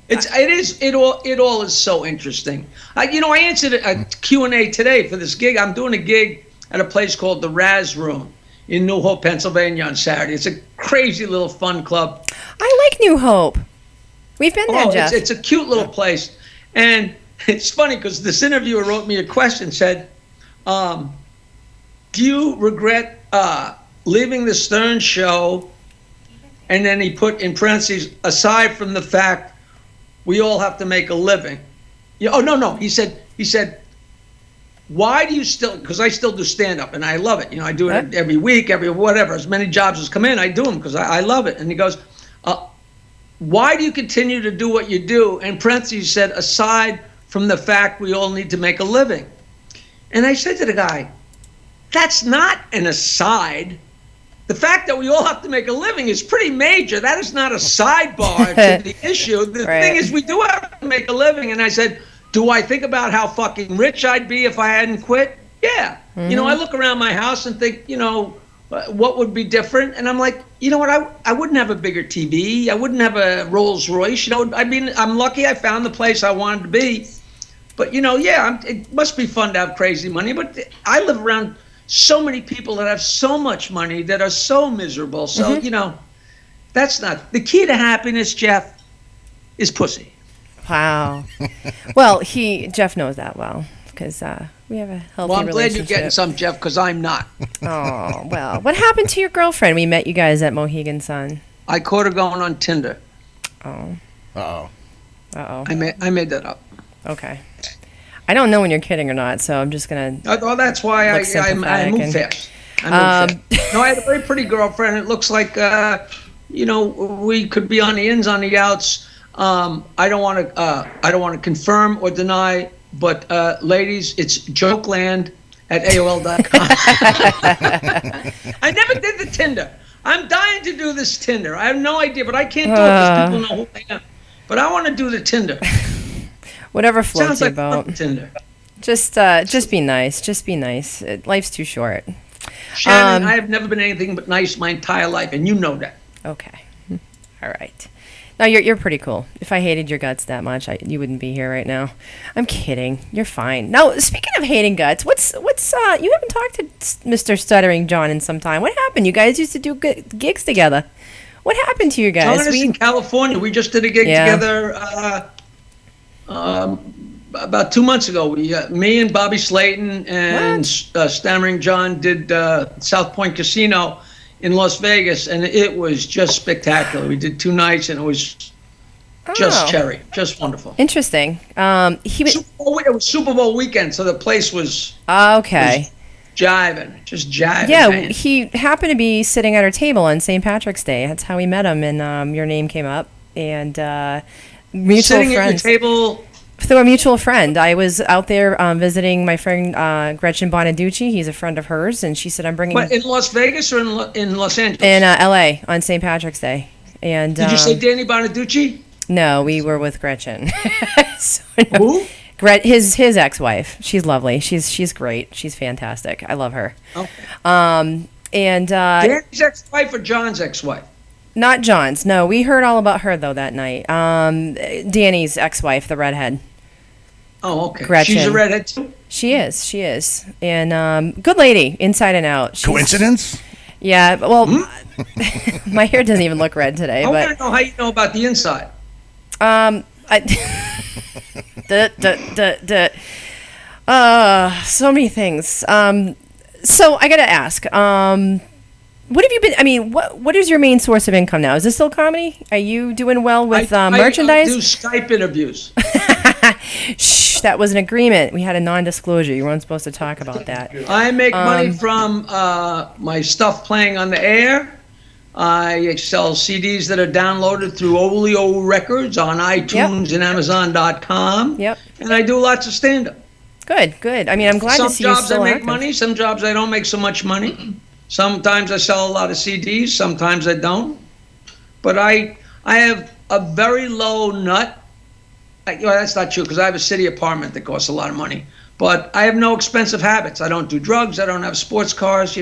It all is so interesting. I answered a Q&A today for this gig. I'm doing a gig at a place called the Raz Room in New Hope, Pennsylvania on Saturday. It's a crazy little fun club. I like New Hope. We've been there, Jeff. It's a cute little place. And it's funny because this interviewer wrote me a question, said, do you regret leaving the Stern show? And then he put in parentheses, aside from the fact we all have to make a living. No. He said, why do you still, because I still do stand-up, and I love it. I do it every week, every whatever. As many jobs as come in, I do them because I love it. And he goes, why do you continue to do what you do? And parentheses said, aside from the fact we all need to make a living. And I said to the guy, that's not an aside. The fact that we all have to make a living is pretty major. That is not a sidebar to the issue. The thing is, we do have to make a living. And I said, do I think about how fucking rich I'd be if I hadn't quit? Yeah. Mm-hmm. I look around my house and think, what would be different? And I'm like, you know what? I wouldn't have a bigger TV. I wouldn't have a Rolls Royce. I'm lucky I found the place I wanted to be. But, it must be fun to have crazy money. But I live around so many people that have so much money that are so miserable. So, that's not the key to happiness, Jeff, is pussy. Wow. Well, Jeff knows that well because we have a healthy relationship. Well, I'm glad you're getting some, Jeff, because I'm not. Oh, well. What happened to your girlfriend? We met you guys at Mohegan Sun. I caught her going on Tinder. Oh. Uh-oh. I made that up. Okay. I don't know when you're kidding or not, so I'm just going to Well, that's why I move fast. I had a very pretty girlfriend. It looks like, we could be on the ins, on the outs. I don't want to confirm or deny, but ladies, it's jokeland at AOL.com. I never did the Tinder. I'm dying to do this Tinder. I have no idea, but I can't do it because people know who I am. But I want to do the Tinder. Whatever floats your boat. Tinder. Just be nice. Just be nice. Life's too short. Shannon, I have never been anything but nice my entire life, and you know that. Okay. All right. No, you're pretty cool. If I hated your guts that much, you wouldn't be here right now. I'm kidding. You're fine. Now, speaking of hating guts, what's you haven't talked to Mr. Stuttering John in some time. What happened? You guys used to do gigs together. What happened to you guys? John is in California. We just did a gig together about 2 months ago. Me and Bobby Slayton and Stammering John did South Point Casino in Las Vegas, and it was just spectacular. We did 2 nights, and it was just cherry, just wonderful. Interesting. It was Super Bowl weekend, so the place was okay. Just jiving. Yeah, man. he happened to be sitting at our table on St. Patrick's Day. That's how we met him, and your name came up, and mutual sitting friends. At your table. Through a mutual friend. I was out there visiting my friend Gretchen Bonaducci. He's a friend of hers, and she said, I'm bringing... But in Las Vegas or in Los Angeles? In L.A. on St. Patrick's Day. And did you say Danny Bonaducci? No, we were with Gretchen. Who? His ex-wife. She's lovely. She's great. She's fantastic. I love her. Okay. And Danny's ex-wife or John's ex-wife? not John's. No, we heard all about her though that night. Danny's ex-wife, the redhead. Oh, okay. Gretchen. She's a redhead too? She is. And good lady, inside and out. Coincidence? Yeah, well, my hair doesn't even look red today, I want but to know how you know about the inside. I so many things. So I gotta ask, what have you been? I mean, what is your main source of income now? Is this still comedy? Are you doing well with merchandise? I do Skype interviews. Shh, that was an agreement. We had a non-disclosure. You weren't supposed to talk about that. I make money from my stuff playing on the air. I sell CDs that are downloaded through Oleo Records on iTunes and Amazon.com. Yep. And I do lots of stand-up. Good. I mean, I'm glad Some to see you jobs I still make active. money, some jobs I don't make so much money. Sometimes I sell a lot of CDs, sometimes I don't. But I have a very low nut. That's not true because I have a city apartment that costs a lot of money. But I have no expensive habits. I don't do drugs. I don't have sports cars.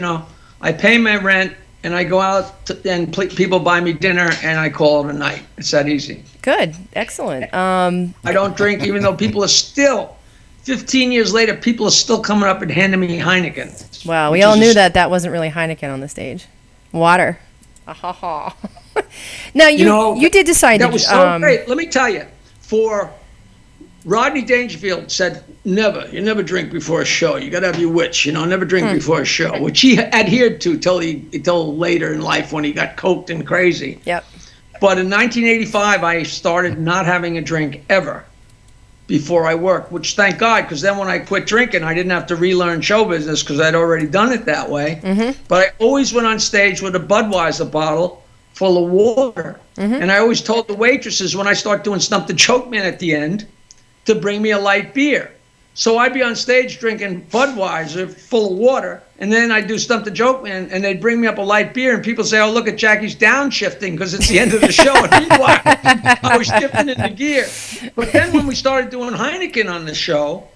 I pay my rent and I go out and people buy me dinner and I call it a night. It's that easy. Good, excellent. I don't drink even though people are still, 15 years later, people are still coming up and handing me Heineken. Wow, we all knew that wasn't really Heineken on the stage. Water. Now you did decide that to. was so great. Let me tell you, for Rodney Dangerfield said, you never drink before a show. You got to have your witch, never drink before a show, which he adhered to till later in life when he got coked and crazy. Yep. But in 1985, I started not having a drink ever before I worked, which thank God, because then when I quit drinking, I didn't have to relearn show business because I'd already done it that way. Mm-hmm. But I always went on stage with a Budweiser bottle full of water. Mm-hmm. And I always told the waitresses when I start doing Stump the Choke Man at the end to bring me a light beer. So I'd be on stage drinking Budweiser full of water, and then I'd do Stump the Joke Man, and they'd bring me up a light beer, and people say, oh, look at Jackie's downshifting because it's the end of the show. And meanwhile, I was shifting into gear. But then when we started doing Heineken on the show,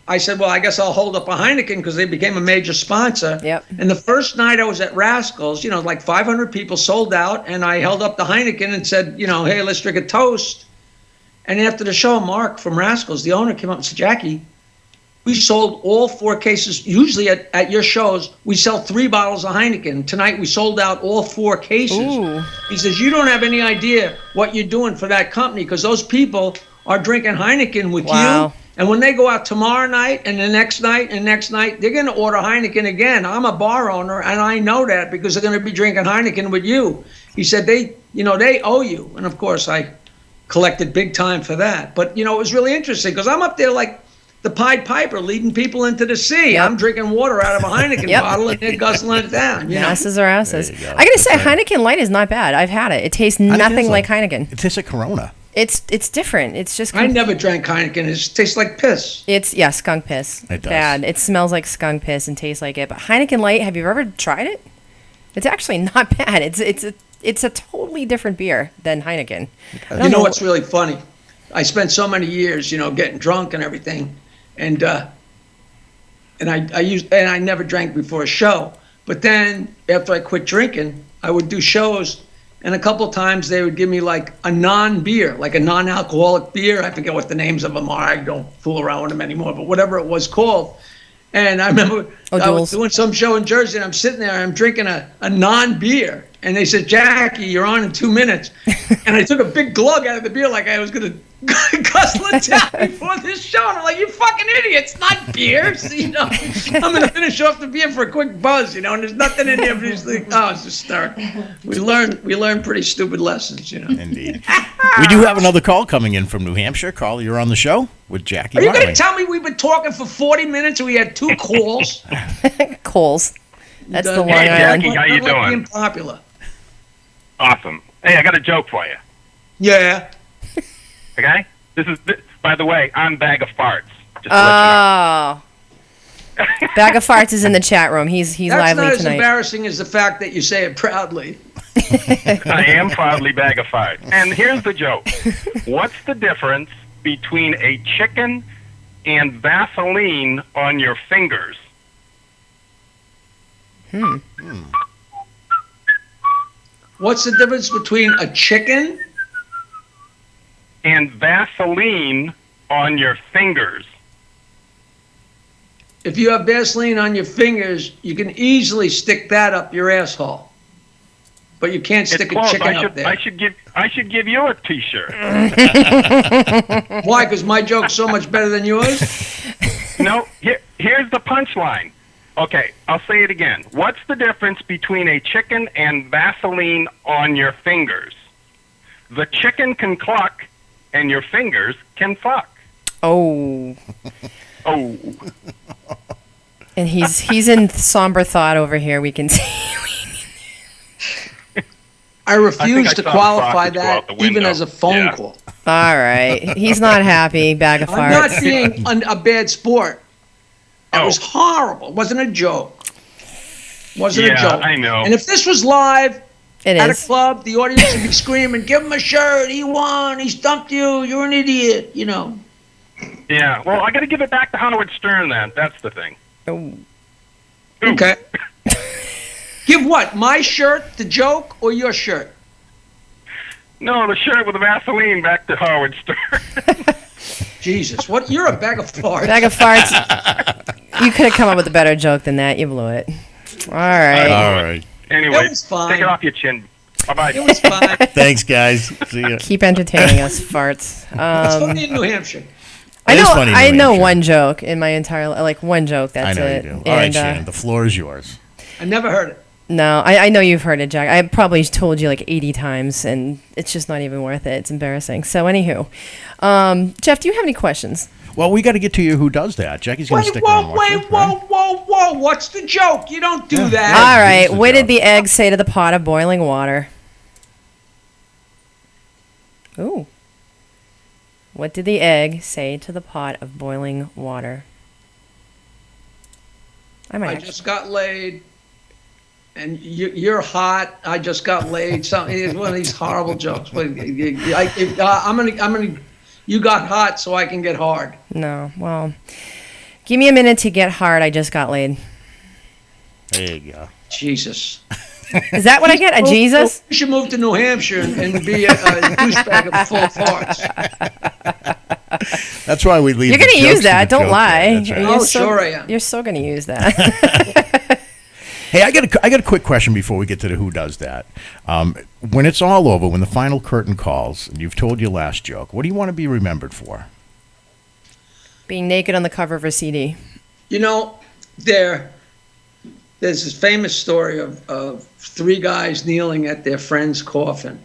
I said, well, I guess I'll hold up a Heineken because they became a major sponsor. Yep. And the first night I was at Rascals, like 500 people sold out, and I held up the Heineken and said, hey, let's drink a toast. And after the show, Mark from Rascals, the owner, came up and said, Jackie, we sold all 4 cases. Usually at your shows, we sell 3 bottles of Heineken. Tonight, we sold out all 4 cases. Ooh. He says, you don't have any idea what you're doing for that company because those people are drinking Heineken with you. And when they go out tomorrow night and the next night and next night, they're going to order Heineken again. I'm a bar owner, and I know that because they're going to be drinking Heineken with you. He said, they owe you. And, of course, I collected big time for that. But, it was really interesting because I'm up there like the Pied Piper leading people into the sea. Yep. I'm drinking water out of a Heineken bottle and they're guzzling it down. Asses are asses. I got to say, Heineken Light is not bad. I've had it. It tastes nothing like Heineken. It tastes like Corona. It's different. It's just. I never drank Heineken. It tastes like piss. It's skunk piss. It does. Bad. It smells like skunk piss and tastes like it. But Heineken Light, have you ever tried it? It's actually not bad. It's a totally different beer than Heineken. You know what's really funny? I spent so many years, getting drunk and everything, and I never drank before a show. But then after I quit drinking, I would do shows, and a couple times they would give me like a non-beer, like a non-alcoholic beer. I forget what the names of them are. I don't fool around with them anymore, but whatever it was called. And I remember I was doing some show in Jersey, and I'm sitting there, and I'm drinking a non-beer. And they said, Jackie, you're on in 2 minutes. And I took a big glug out of the beer like I was going to guzzle it down before this show. And I'm like, you fucking idiot, it's not beer. So, I'm going to finish off the beer for a quick buzz, and there's nothing in there. But it's like, it's hysterical. We learn pretty stupid lessons, Indeed. We do have another call coming in from New Hampshire. Carl, you're on the show with Jackie Are you Martling. going to tell me we've been talking for 40 minutes and we had 2 calls? Coles. That's the Long Hey, Island. Jackie, how you doing? Being popular. Awesome. Hey, I got a joke for you. Yeah. Okay? By the way, I'm Bag of Farts. Just to let Bag of Farts is in the chat room. He's That's lively not as tonight. embarrassing as the fact that you say it proudly. you know. I am proudly Bag of Farts. And here's the joke. What's the difference between a chicken and Vaseline on your fingers? What's the difference between a chicken? And Vaseline on your fingers. If you have Vaseline on your fingers, you can easily stick that up your asshole. But you can't stick a chicken up there. I should give you a T-shirt. Why? Because my joke's so much better than yours? No, here's the punchline. Okay, I'll say it again. What's the difference between a chicken and Vaseline on your fingers? The chicken can cluck, and your fingers can fuck. Oh. Oh. And he's in somber thought over here. We can see. I refuse I to saw qualify the sausage go out that the even window. as a phone Yeah. call. All right. He's not happy. Bag of I'm not farts. being a bad sport. That Oh. was horrible. It wasn't a joke. Wasn't a Yeah, joke. I know. And if this was live It at a is. club, the audience would be screaming, "Give him a shirt! He won! He stumped you! You're an idiot!" You know. Yeah, well, I got to give it back to Howard Stern then. That's the thing. Oh. Okay. Give what? My shirt, the joke, or your shirt? No, the shirt with the Vaseline back to Howard Stern. Jesus, what? You're a bag of farts. Bag of farts. You could have come up with a better joke than that. You blew it. All right. All right. Anyway, It was fine. take it off your chin. Bye-bye. It was fine. Thanks, guys. See ya. Keep entertaining us, farts. It's funny in New Hampshire. I It is know. funny in I New know Hampshire. one joke in my entire one joke. That's I know it. you do. All right, And, Shannon, the floor is yours. I never heard it. No, I know you've heard it, Jack. I probably told you like 80 times, and it's just not even worth it. It's embarrassing. So, anywho, Jeff, do you have any questions? Well, we got to get to you. Who does that? Jackie's going to stick around. and watch it, right? Whoa. What's the joke? You don't do that. All right. this is What the did joke. the egg say to the pot of boiling water? Ooh. What did the egg say to the pot of boiling water? I might. I just got laid, and you're hot. I just got laid. Something. It's one of these horrible jokes. But I'm gonna. You got hot, so I can get hard. No. Well, give me a minute to get hard. I just got laid. There you go. Jesus. Is that what I get? A Jesus? You should move to New Hampshire and be a douchebag of full farts. That's why we leave. You're the going to jokes use to that. the Don't joke lie. there. That's right. Oh, sure I am. You're so going to use that. Hey, I got a quick question before we get to the who does that. When it's all over, when the final curtain calls, and you've told your last joke, what do you want to be remembered for? Being naked on the cover of a CD. You know, there's this famous story of three guys kneeling at their friend's coffin.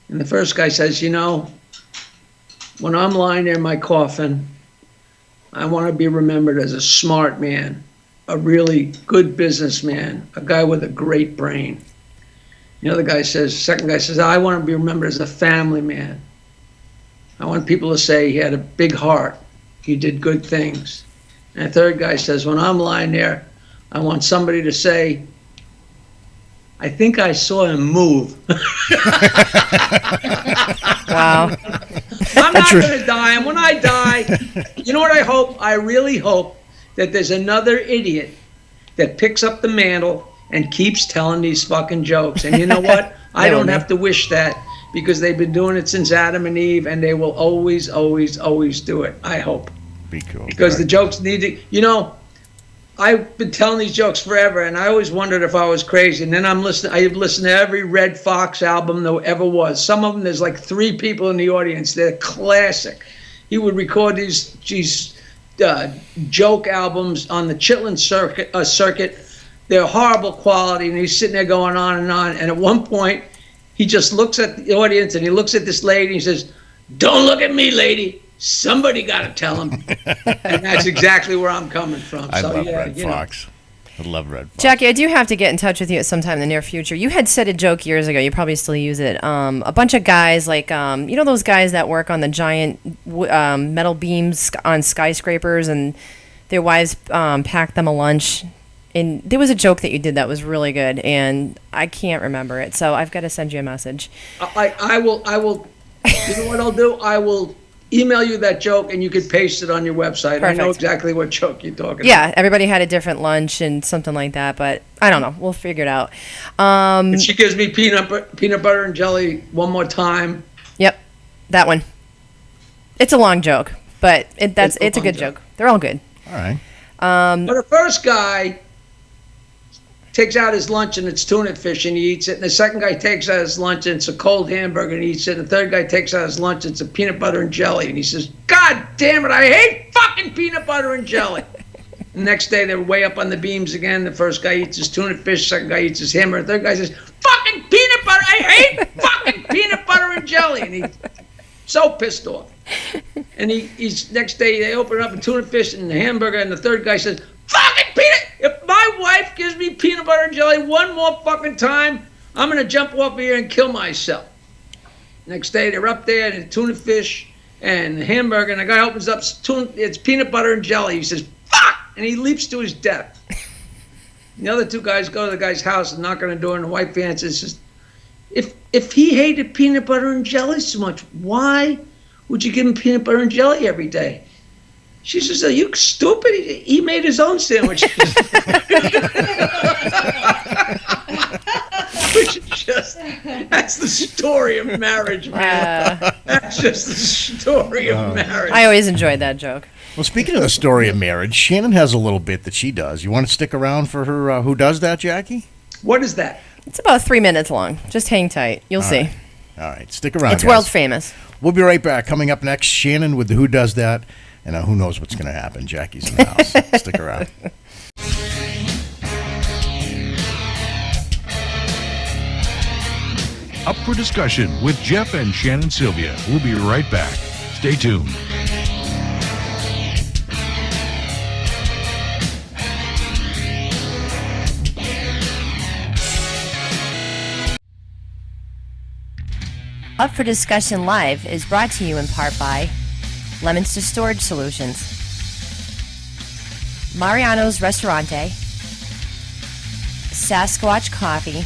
And the first guy says, you know, when I'm lying there in my coffin, I want to be remembered as a smart man, a really good businessman, a guy with a great brain. The other guy says, second guy says, I want to be remembered as a family man. I want people to say he had a big heart. He did good things. And the third guy says, when I'm lying there, I want somebody to say, I think I saw him move. Wow. I'm not going to die. And when I die, you know what I hope? I really hope that there's another idiot that picks up the mantle and keeps telling these fucking jokes. And you know what? I don't have to wish that, because they've been doing it since Adam and Eve, and they will always, always, always do it. I hope. Be cool. Because the jokes need to, you know, I've been telling these jokes forever, and I always wondered if I was crazy. And then I've listened to every Red Fox album there ever was. Some of them, there's like 3 people in the audience. They're classic. He would record these joke albums on the Chitlin circuit. They're horrible quality, and he's sitting there going on. And at one point, he just looks at the audience, and he looks at this lady, and he says, "Don't look at me, lady. Somebody got to tell him." And that's exactly where I'm coming from. I So, love yeah, Red you know. Fox. I love Red Fox. Jackie, I do have to get in touch with you at some time in the near future. You had said a joke years ago. You probably still use it. A bunch of guys, like, you know those guys that work on the giant metal beams on skyscrapers, and their wives pack them a lunch. And there was a joke that you did that was really good, and I can't remember it. So I've got to send you a message. I will. You know what I'll do? I will email you that joke, and you could paste it on your website. I know Perfect. exactly what joke you're talking about. Yeah, everybody had a different lunch and something like that, but I don't know. We'll figure it out. And she gives me peanut butter and jelly one more time. Yep, that one. It's a long joke, but it's a long good joke. joke. They're all good. All right. But the first guy takes out his lunch and it's tuna fish and he eats it. And the second guy takes out his lunch and it's a cold hamburger and he eats it. And the third guy takes out his lunch and it's a peanut butter and jelly. And he says, God damn it, I hate fucking peanut butter and jelly. The next day they're way up on the beams again. The first guy eats his tuna fish, second guy eats his hamburger. The third guy says, fucking peanut butter, I hate fucking peanut butter and jelly. And he's so pissed off. And he's next day they open up a tuna fish and a hamburger and the third guy says, fucking peanut! If my wife gives me peanut butter and jelly one more fucking time, I'm gonna jump off here and kill myself. Next day they're up there and tuna fish and the hamburger and the guy opens up it's peanut butter and jelly. He says, fuck! And he leaps to his death. The other two guys go to the guy's house and knock on the door and the wife answers, says, if he hated peanut butter and jelly so much, why would you give him peanut butter and jelly every day? She says, are you stupid? He made his own sandwiches. Which is just, that's the story of marriage, man. That's just the story of marriage. I always enjoyed that joke. Well, speaking of the story of marriage, Shannon has a little bit that she does. You want to stick around for her Who Does That, Jackie? What is that? It's about 3 minutes long. Just hang tight. You'll see. Right. All right, stick around, It's guys. world famous. We'll be right back. Coming up next, Shannon with the Who Does That. And who knows what's going to happen. Jackie's in the house. Stick around. Up for discussion with Jeff and Shannon Sylvia. We'll be right back. Stay tuned. Up for Discussion Live is brought to you in part by Lemonster Storage Solutions, Mariano's Restaurante, Sasquatch Coffee,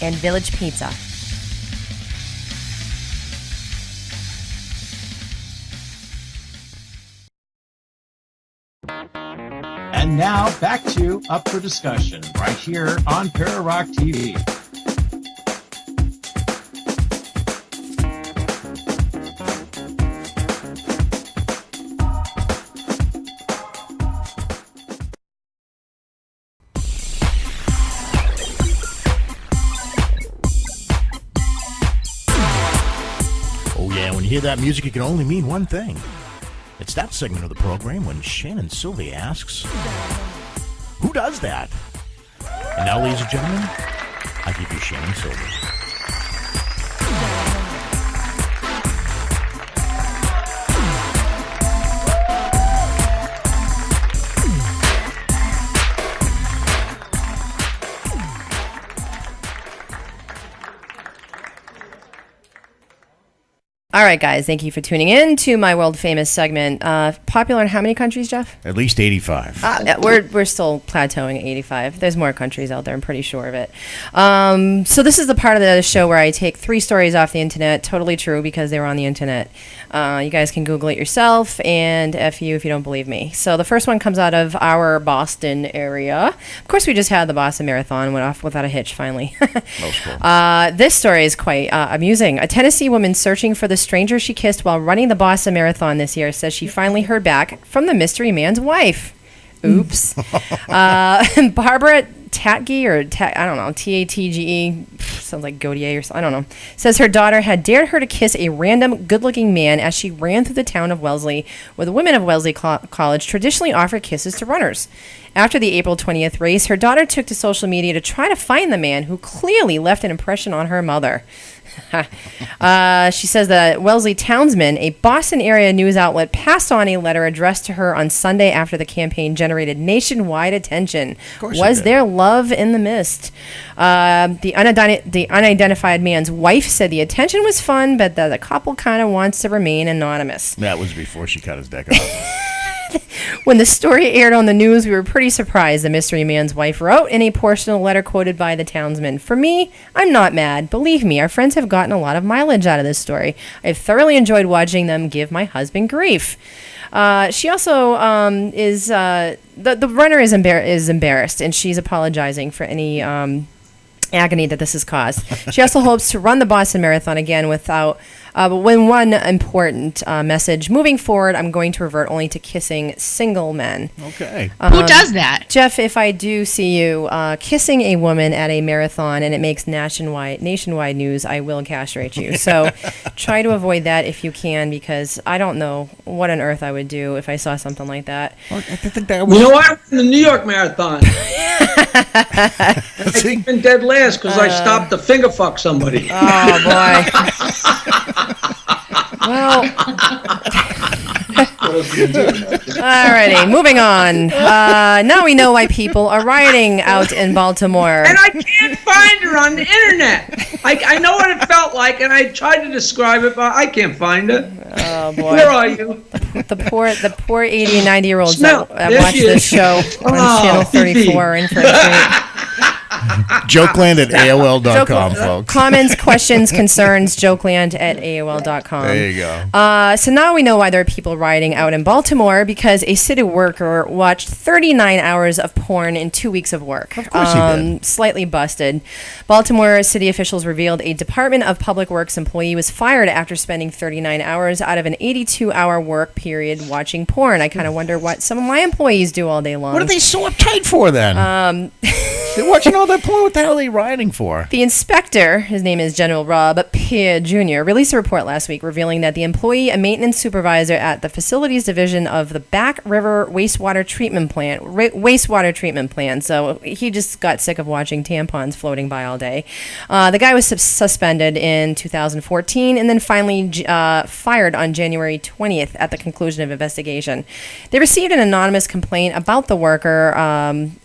and Village Pizza. And now back to Up for Discussion right here on Pararock TV. Oh, yeah, when you hear that music, it can only mean one thing. It's that segment of the program when Shannon Sylvia asks, who does that? And now, ladies and gentlemen, I give you Shannon Sylvia. All right, guys, thank you for tuning in to my world famous segment. Popular in how many countries, Jeff? At least 85. We're still plateauing at 85. There's more countries out there, I'm pretty sure of it. So this is the part of the show where I take 3 stories off the internet, totally true because they were on the internet. You guys can Google it yourself, and F you if you don't believe me. So the first one comes out of our Boston area. Of course, we just had the Boston Marathon, went off without a hitch finally. Most cool. This story is quite amusing. A Tennessee woman searching for the stranger she kissed while running the Boston Marathon this year says she finally heard back from the mystery man's wife. Oops. Barbara Tatge, I don't know, Tatge, sounds like Gaudier or something, I don't know, says her daughter had dared her to kiss a random good-looking man as she ran through the town of Wellesley, where the women of Wellesley College traditionally offer kisses to runners. After the April 20th race, her daughter took to social media to try to find the man who clearly left an impression on her mother. She says that Wellesley Townsman, a Boston area news outlet, passed on a letter addressed to her on Sunday after the campaign generated nationwide attention. Was there love in the mist? The unidentified man's wife said the attention was fun, but that the couple kind of wants to remain anonymous. That was before she cut his dick off. When the story aired on the news, we were pretty surprised, the mystery man's wife wrote in a portion of the letter quoted by the townsman. For me, I'm not mad. Believe me, our friends have gotten a lot of mileage out of this story. I've thoroughly enjoyed watching them give my husband grief. She also is the runner is embarrassed, and she's apologizing for any agony that this has caused. She also hopes to run the Boston Marathon again without. But when one important message, moving forward, I'm going to revert only to kissing single men. Okay. Who does that? Jeff, if I do see you kissing a woman at a marathon and it makes nationwide news, I will castrate you. So try to avoid that if you can, because I don't know what on earth I would do if I saw something like that. I think that was... You know what? I ran the New York Marathon. I came in dead last because I stopped to finger fuck somebody. Oh, boy. Well, alrighty, moving on. Now we know why people are rioting out in Baltimore. And I can't find her on the internet. I know what it felt like, and I tried to describe it, but I can't find it. Oh boy, where are you? The poor 80 and 90-year-olds Smell. that There watch she this is. show on Channel 34 are in for a treat. Jokeland at AOL.com, folks. Comments, questions, concerns, jokeland at AOL.com. There you go. So now we know why there are people rioting out in Baltimore, because a city worker watched 39 hours of porn in 2 weeks of work. Of course he did. Slightly busted. Baltimore city officials revealed a Department of Public Works employee was fired after spending 39 hours out of an 82-hour work period watching porn. I kind of wonder what some of my employees do all day long. What are they so uptight for then? They're watching all that porn. What the hell are they rioting for? The inspector, his name is General Rob Pierre Jr., released a report last week revealing that the employee, a maintenance supervisor at the facilities division of the Back River wastewater treatment plant, so he just got sick of watching tampons floating by all day. The guy was suspended in 2014 and then finally fired on January 20th at the conclusion of investigation. They received an anonymous complaint about the worker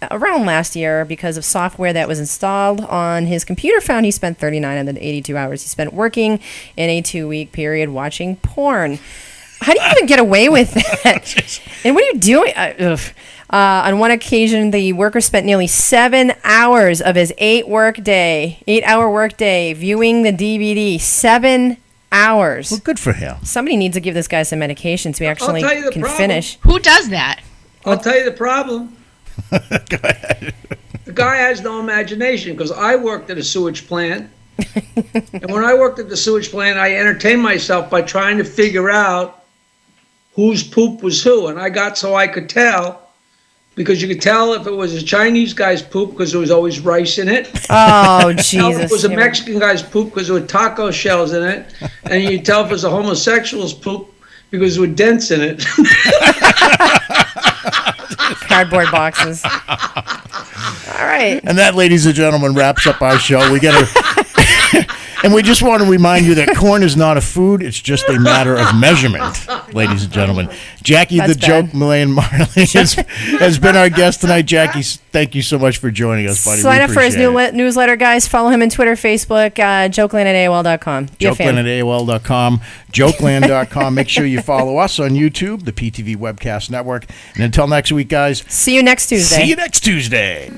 around last year because of software that was installed on his computer found he spent 39 of the 82 hours he spent working in a 2-week period watching porn. How do you even get away with that? And what are you doing? On one occasion, the worker spent nearly 7 hours of his 8-hour workday viewing the DVD. 7 hours. Well, good for him. Somebody needs to give this guy some medication so he actually tell you the can problem. finish. Who does that? I'll tell you the problem. The guy has no imagination, because I worked at a sewage plant. And when I worked at the sewage plant, I entertained myself by trying to figure out whose poop was who. And I got so I could tell, because you could tell if it was a Chinese guy's poop because there was always rice in it. Oh, Tell Jesus. if it was a Mexican guy's poop because there were taco shells in it. And you could tell if it was a homosexual's poop because there were dents in it. Cardboard boxes. All right. And that, ladies and gentlemen, wraps up our show. We got to, and we just want to remind you that corn is not a food; it's just a matter of measurement, ladies and gentlemen. Jackie, That's the joke, bad. Malayan Marley has been our guest tonight. Jackie, thank you so much for joining us, buddy. Sign We up for his appreciate it. newsletter, guys. Follow him on Twitter, Facebook, jokeland at AOL.com. Be a fan. Jokeland at AOL.com, jokeland.com. Make sure you follow us on YouTube, the PTV Webcast Network. And until next week, guys, See you next Tuesday. see you next Tuesday.